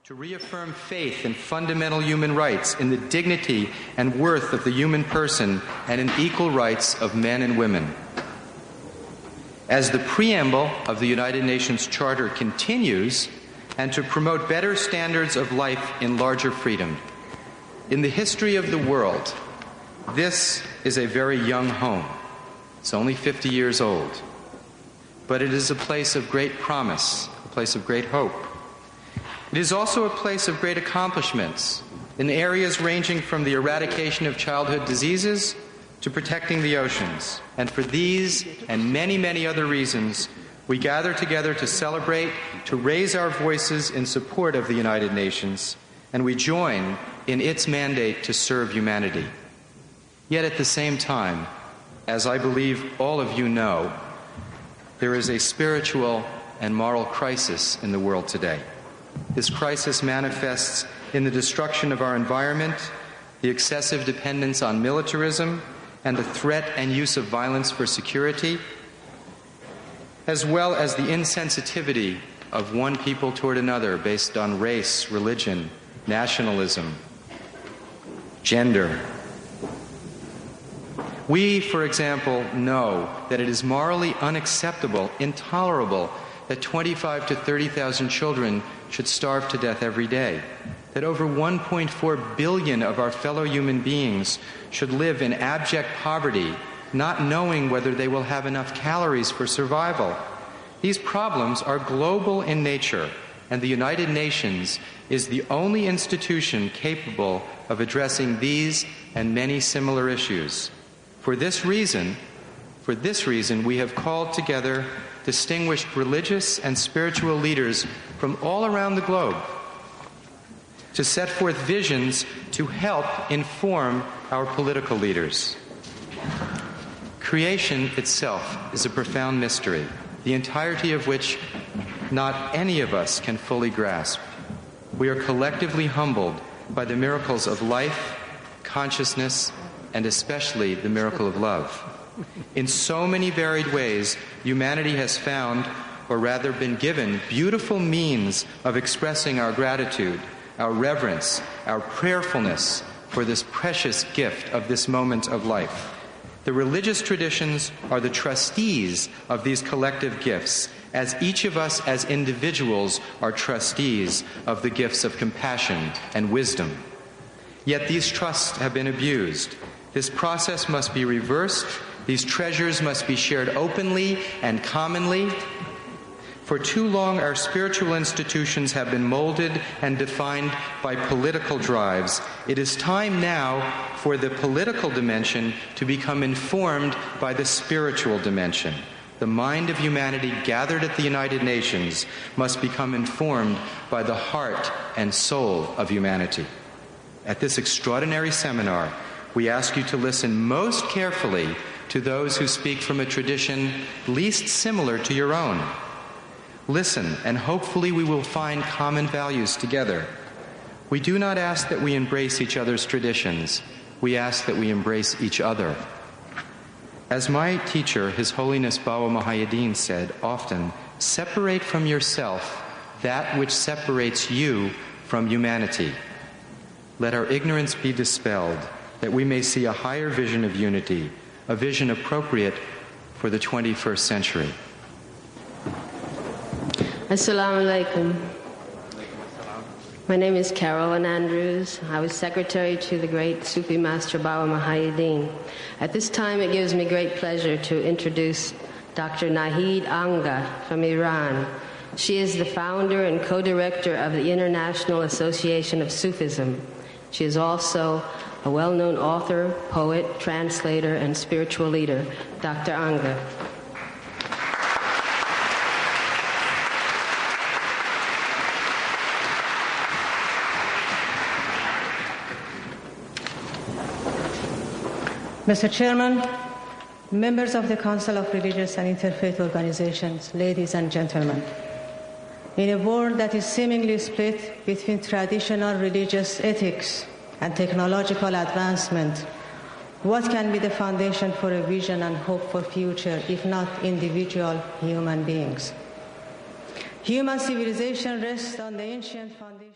to reaffirm faith in fundamental human rights, in the dignity and worth of the human person, and in equal rights of men and women. As the preamble of the United Nations Charter continues, and to promote better standards of life in larger freedom. In the history of the world, this is a very young home. It's only 50 years old. But it is a place of great promise, a place of great hope. It is also a place of great accomplishments in areas ranging from the eradication of childhood diseases to protecting the oceans. And for these and many, many other reasons, we gather together to celebrate, to raise our voices in support of the United Nations, and we join in its mandate to serve humanity. Yet at the same time, as I believe all of you know, there is a spiritual and moral crisis in the world today. This crisis manifests in the destruction of our environment, the excessive dependence on militarism, and the threat and use of violence for security, as well as the insensitivity of one people toward another based on race, religion, nationalism, gender. We, for example, know that it is morally unacceptable, intolerable, that 25,000 to 30,000 children should starve to death every day, that over 1.4 billion of our fellow human beings should live in abject poverty, not knowing whether they will have enough calories for survival. These problems are global in nature, and the United Nations is the only institution capable of addressing these and many similar issues. For this reason, we have called together distinguished religious and spiritual leaders from all around the globe to set forth visions to help inform our political leaders. Creation itself is a profound mystery, the entirety of which not any of us can fully grasp. We are collectively humbled by the miracles of life, consciousness, and especially the miracle of love. In so many varied ways, humanity has found, or rather been given, beautiful means of expressing our gratitude, our reverence, our prayerfulness for this precious gift of this moment of life. The religious traditions are the trustees of these collective gifts, as each of us as individuals are trustees of the gifts of compassion and wisdom. Yet these trusts have been abused. This process must be reversed. These treasures must be shared openly and commonly. For too long, our spiritual institutions have been molded and defined by political drives. It is time now for the political dimension to become informed by the spiritual dimension. The mind of humanity gathered at the United Nations must become informed by the heart and soul of humanity. At this extraordinary seminar, we ask you to listen most carefully to those who speak from a tradition least similar to your own. Listen, and hopefully we will find common values together. We do not ask that we embrace each other's traditions. We ask that we embrace each other. As my teacher, His Holiness Baba Muhyiddin, said often, separate from yourself that which separates you from humanity. Let our ignorance be dispelled, that we may see a higher vision of unity, a vision appropriate for the 21st century. Assalamu alaikum. My name is Carolyn Andrews. I was secretary to the great Sufi master Baba Muhyiddin. At this time, it gives me great pleasure to introduce Dr. Nahid Anga from Iran. She is the founder and co-director of the International Association of Sufism. She is also a well-known author, poet, translator, and spiritual leader. Dr. Anga. Mr. Chairman, members of the Council of Religious and Interfaith Organizations, ladies and gentlemen, in a world that is seemingly split between traditional religious ethics and technological advancement, what can be the foundation for a vision and hope for future if not individual human beings? Human civilization rests on the ancient foundation.